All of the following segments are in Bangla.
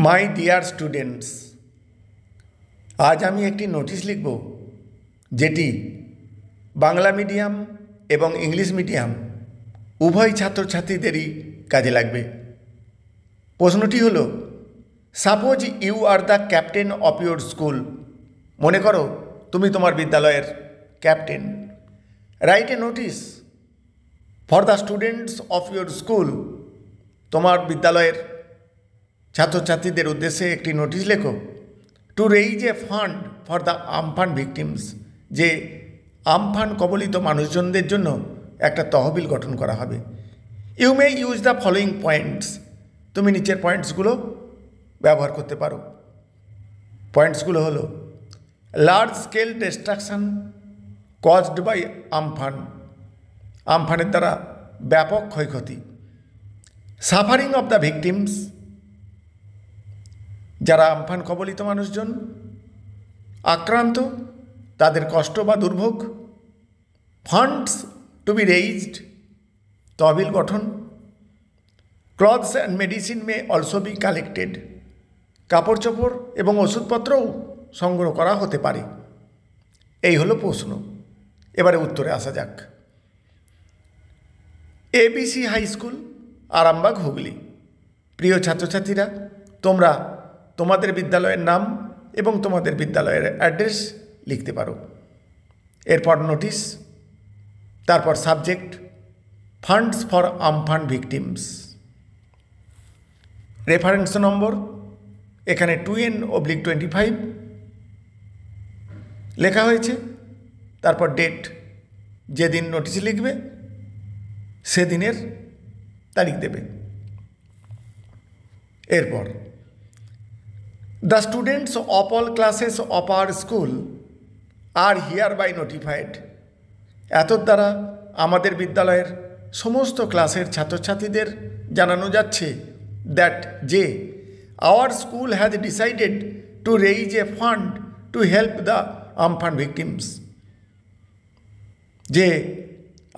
মাই ডিয়ার স্টুডেন্টস, আজ আমি একটি নোটিশ লিখব যেটি বাংলা মিডিয়াম এবং ইংলিশ মিডিয়াম উভয় ছাত্রছাত্রীদেরই কাজে লাগবে। প্রশ্নটি হলো, suppose you are the captain of your school. মনে করো তুমি তোমার বিদ্যালয়ের captain. Write a notice for the students of your school. তোমার বিদ্যালয়ের ছাত্রছাত্রীদের উদ্দেশ্যে একটি নোটিশ লেখো। To raise a fund for the Amphan victims, যে আমফান কবলিত মানুষজনদের জন্য একটা তহবিল গঠন করা হবে। You may use the following points. তুমি নিচের পয়েন্টসগুলো ব্যবহার করতে পারো। পয়েন্টসগুলো হলো, large scale destruction caused by Amphan, আমফানের দ্বারা ব্যাপক ক্ষয়ক্ষতি। সাফারিং অফ দ্য ভিকটিমস, যারা আমফান কবলিত মানুষজন আক্রান্ত, তাদের কষ্ট বা দুর্ভোগ। ফান্ডস টু বি রেইজড, তহবিল গঠন। Clothes and medicine may also be collected, কাপড় চোপড় এবং ওষুধপত্রও সংগ্রহ করা হতে পারে। এই হলো প্রশ্ন। এবারে উত্তরে আসা যাক। ABC high school, Arambagh, Hooghly. প্রিয় ছাত্রছাত্রীরা, তোমরা তোমাদের বিদ্যালয়ের নাম এবং তোমাদের বিদ্যালয়ের অ্যাড্রেস লিখতে পারো। এরপর নোটিশ, তারপর subject funds for Amphan victims. Reference number এখানে 2N/25 লেখা হয়েছে। তারপর ডেট, যেদিন নোটিশ লিখবে সেদিনের তারিখ দেবে। এরপর, the students of all classes of our school are hereby notified. এতর দ্বারা আমাদের বিদ্যালয়ের সমস্ত ক্লাসের ছাত্রছাত্রীদের জানানো যাচ্ছে দ্যাট, যে our school has decided to raise a fund to help the Amphan victims, যে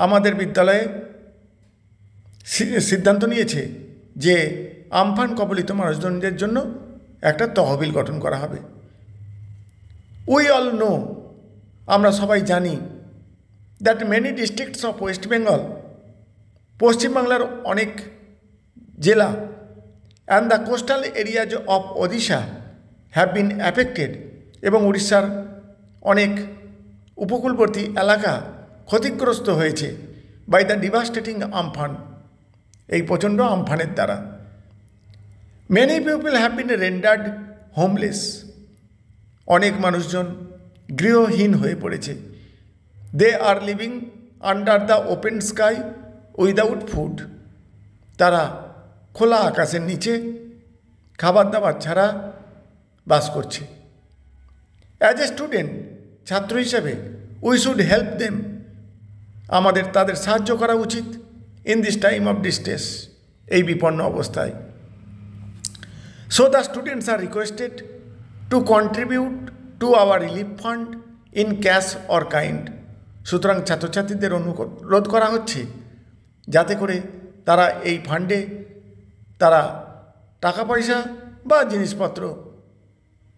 আমাদের বিদ্যালয়ে সিদ্ধান্ত নিয়েছে যে আমফান কবলিত মানুষজনদের জন্য একটা তহবিল গঠন করা হবে। উই অল নো, আমরা সবাই জানি, that many districts of West Bengal, পশ্চিমবাংলার অনেক জেলা, and the coastal areas of Odisha have been affected, এবং উড়িষ্যার অনেক উপকূলবর্তী এলাকা ক্ষতিগ্রস্ত হয়েছে বাই দ্য ডিভাস্টেটিং আমফান, এই প্রচণ্ড আমফানের দ্বারা। Many people have been rendered homeless, অনেক মানুষজন গৃহহীন হয়ে পড়েছে। They are living under the open sky without food, তারা খোলা আকাশের নিচে খাবার দাবার ছাড়া বাস করছে। অ্যাজ এ স্টুডেন্ট, ছাত্র হিসেবে, উই শুড হেল্প দেম, আমাদের তাদের সাহায্য করা উচিত। In this time of distress, এই বিপন্ন অবস্থায়। So the students are requested two contribute to our relief fund in cash or kind. সুতরাং ছাত্রছাত্রীদের অনুরোধ করা হচ্ছে যাতে করে তারা এই ফান্ডে তারা টাকা পয়সা বা জিনিসপত্র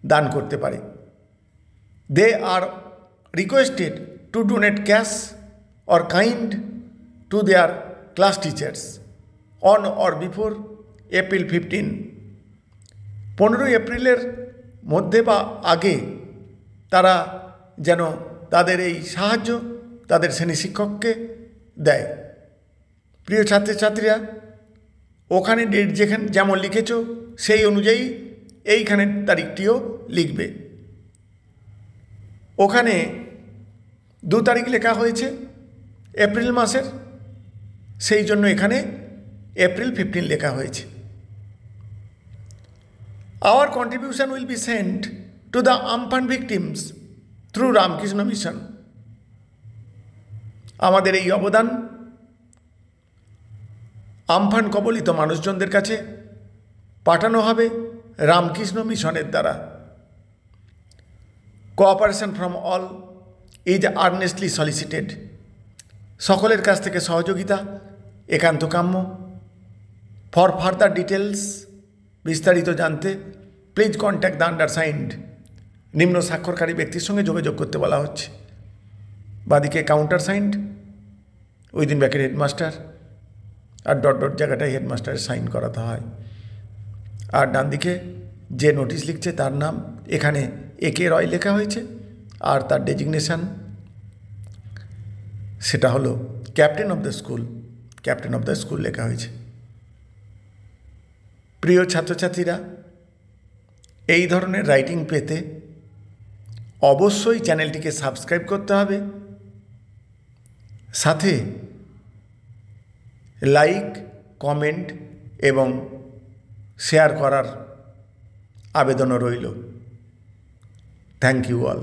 দান করতে পারে। They are requested to donate cash or kind to their class teachers on or before April 15। 15 এপ্রিলের মধ্যে বা আগে তারা যেন তাদের এই সাহায্য তাদের শ্রেণী শিক্ষককে দেয়। প্রিয় ছাত্রছাত্রীরা, ওখানে ডেট যেমন লিখেছ সেই অনুযায়ী এইখানের তারিখটিও লিখবে। ওখানে 2 তারিখ লেখা হয়েছে এপ্রিল মাসের, সেই জন্য এখানে এপ্রিল 15 লেখা হয়েছে। Our contribution will be sent to the Amphan victims through Ramakrishna Mission. আমাদের এই অবদান আমফান কবলিত মানুষজনদের কাছে পাঠানো হবে রামকৃষ্ণ মিশনের দ্বারা। Cooperation from all is earnestly সলিসিটেড, সকলের কাছ থেকে সহযোগিতা একান্ত কাম্য। ফর ফার্দার ডিটেলস বিস্তারিত জানতে প্লিজ কন্ট্যাক্ট দ্য আন্ডারসাইন্ড নিম্ন স্বাক্ষরকারী ব্যক্তির সঙ্গে যোগাযোগ করতে বলা হচ্ছে। বাদিকে counter signed within bracket headmaster, আর ডট ডট জায়গাটায় হেডমাস্টারের সাইন করাতে হয়। আর ডান দিকে যে নোটিশ লিখছে তার নাম এখানে একে রয় লেখা হয়েছে, আর তার ডেজিগনেশান সেটা হলো captain of the school, captain of the school লেখা হয়েছে। প্রিয় ছাত্রছাত্রীরা, এই ধরনের রাইটিং পেতে অবশ্যই চ্যানেলটিকে সাবস্ক্রাইব করতে হবে, সাথে লাইক, কমেন্ট এবং শেয়ার করার আবেদনও রইল। Thank you all.